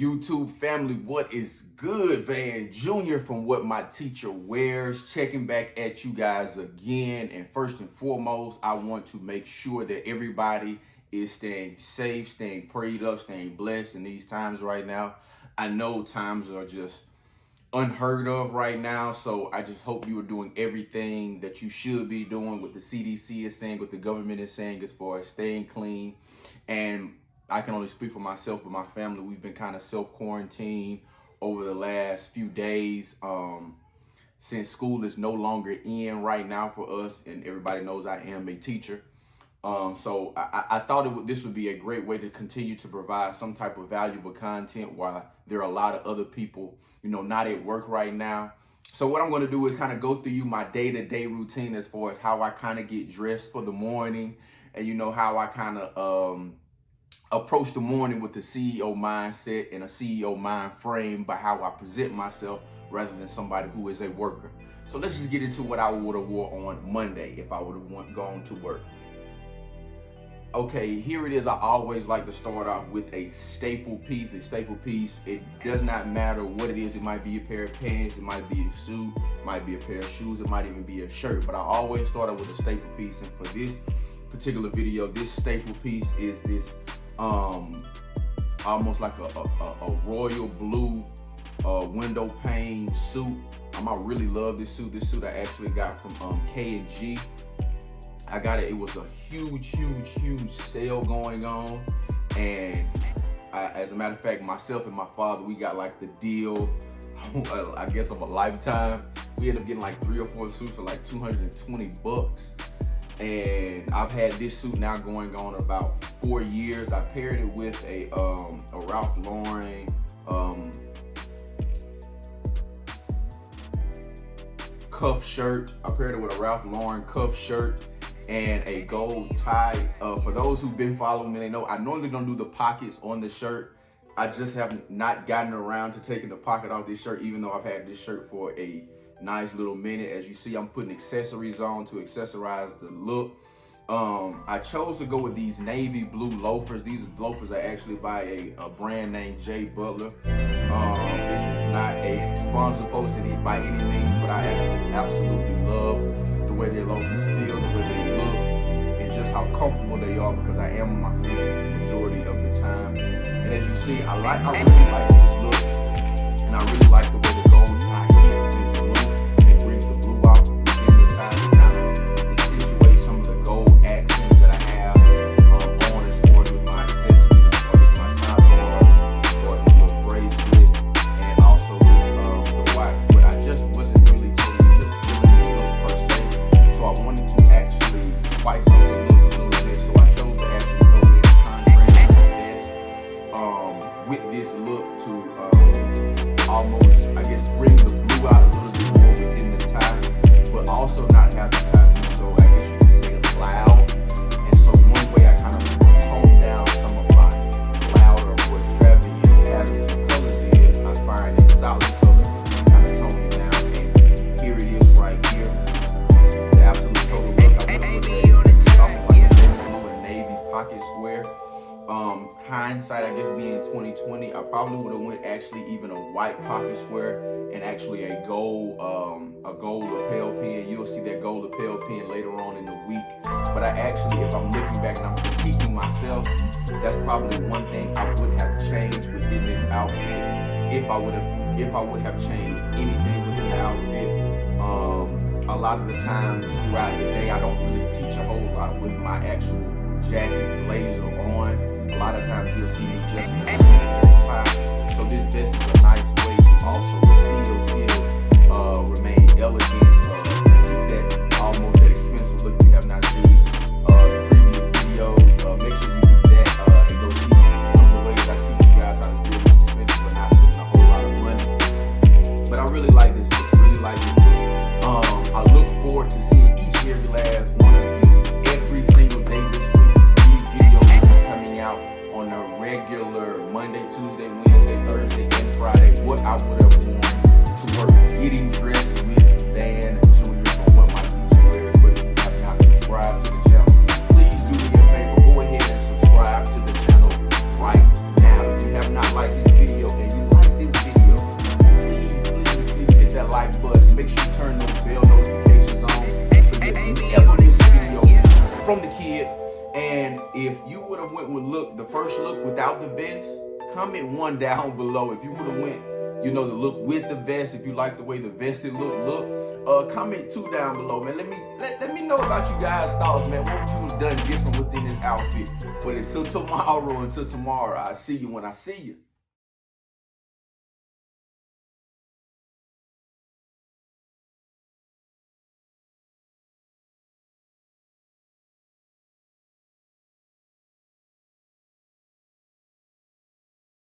YouTube family, what is good? Van Jr. from What My Teacher Wears, checking back at you guys again. And first and foremost, I want to make sure that everybody is staying safe, staying prayed up, staying blessed in these times right now. I know times are just unheard of right now, so I just hope you are doing everything that you should be doing, what the CDC is saying, what the government is saying as far as staying clean. And I can only speak for myself, but my family, we've been kind of self-quarantined over the last few days since school is no longer in right now for us, and everybody knows I am a teacher. So I thought this would be a great way to continue to provide some type of valuable content while there are a lot of other people, not at work right now. So what I'm going to do is kind of go through my day-to-day routine as far as how I kind of get dressed for the morning, and how I kind of approach the morning with the CEO mindset and a CEO mind frame by how I present myself rather than somebody who is a worker. So let's just get into what I would have wore on Monday if I would have gone to work. Okay, here it is. I always like to start off with a staple piece. A staple piece, it does not matter what it is. It might be a pair of pants, it might be a suit, it might be a pair of shoes, it might even be a shirt. But I always start out with a staple piece. And for this particular video, this staple piece is this almost like a royal blue window pane suit. I really love this suit. This suit I actually got from K&G. I got it. It was a huge sale going on, and as a matter of fact, myself and my father, we got like the deal, I guess, of a lifetime. We ended up getting like 3 or 4 suits for like $220. And I've had this suit now going on about 4 years. I paired it with a Ralph Lauren cuff shirt. I paired it with a Ralph Lauren cuff shirt and a gold tie. For those who've been following me, they know I normally don't do the pockets on the shirt. I just have not gotten around to taking the pocket off this shirt, even though I've had this shirt for a nice little minute. As you see, I'm putting accessories on to accessorize the look. I chose to go with these navy blue loafers. These loafers are actually by a brand named J. Butler. This is not a sponsor posted by any means, but I actually absolutely love the way their loafers feel, the way they look, and just how comfortable they are, because I am on my feet the majority of the time. And as you see, I really like this look, and I really like the way the gold tie hits this blue. It brings the blue out in the tie to kind of accentuate some of the gold accents that I have on, as far as with my accessories, as far as with my tie bar, as far as my little bracelet, and also with the watch. But I just wasn't really totally just feeling the look per se, so I wanted to actually spice up the look a little bit. So I chose to actually go in contrast with this look to almost, I guess, bring the blue out a little bit more within the tie, but also not have the tie be so, I guess you could say, loud. And so one way I kind of tone down some of my louder or extravagant patterns and colors is I find a solid color, kind of tone it down, and here it is right here. The absolute total look. I went with something like a blue and navy pocket square. Hindsight, I guess, being 2020, I probably would have went actually even a white pocket square and actually a gold lapel pin. You'll see that gold lapel pin later on in the week. But I actually, if I'm looking back and I'm critiquing myself, that's probably one thing I would have changed within this outfit. If I would have changed anything within the outfit. A lot of the times throughout the day, I don't really teach a whole lot with my actual jacket blazer on. A lot of times you'll see me just in a suit and tie. So this vest is a nice way to also still remain elegant, keep that almost that expensive look you have not seen the previous videos. Make sure you do that and go see some of the ways I teach you guys how to still look expensive but not spending a whole lot of money. But I really like this look. I look forward to seeing each and every last one of you every single day this week. These videos will be coming out on a regular Monday, Tuesday, Wednesday, Thursday, and Friday. What I would have worn to work, getting dressed with Van Jr. from What My Teacher Wears. But if you have not subscribed to the channel, please do me a favor. Go ahead and subscribe to the channel right now. If you have not liked this video sure you turn those bell notifications on so that you never miss a video from the kid. And if you would have went with the first look without the vest, comment 1 down below. If you would have went, the look with the vest, if you like the way the vested look, comment 2 down below, man. Let me know about you guys' thoughts, man. What would you have done different within this outfit? But until tomorrow, I'll see you when I see you.